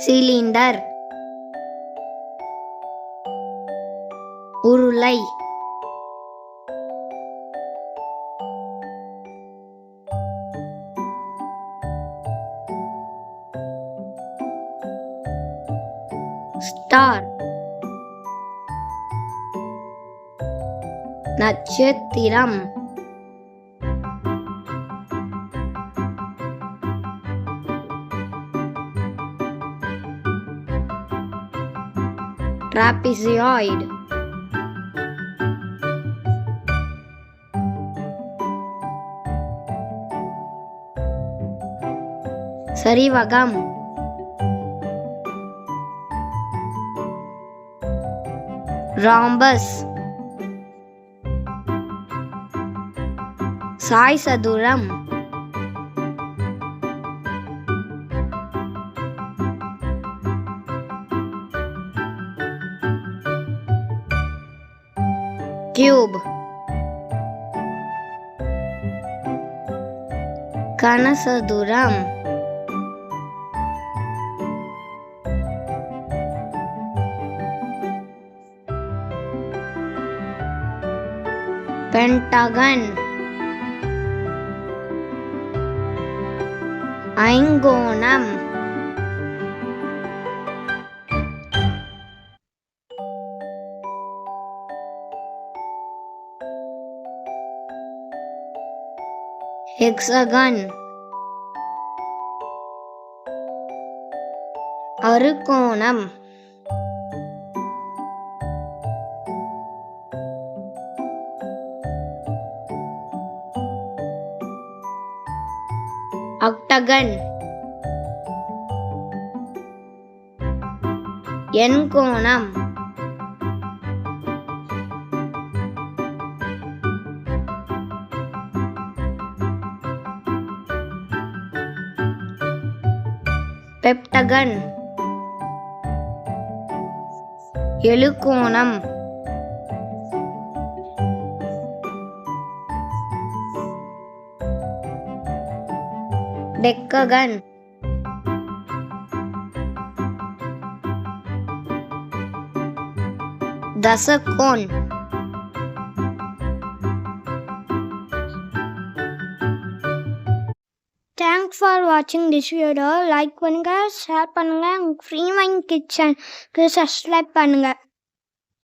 Cylinder, உருளை, star, நட்சத்திரம், trapezoid, சரிவகம், rhombus, சாய்சதுரம், cube, கனசதுரம், பென்டகன், ஐங்கோணம், ஹெக்ஸாகன், அறுகோணம், ஆக்டகன், எண்கோணம், பெப்டகன், எழுகோணம், டெக்ககன், தசகோண். Thanks for watching this video. Like பண்ணுங்க, ஷேர் பண்ணுங்க, ஃப்ரீ மைண்ட் கிச்சனுக்கு சப்ஸ்கிரைப் பண்ணுங்க.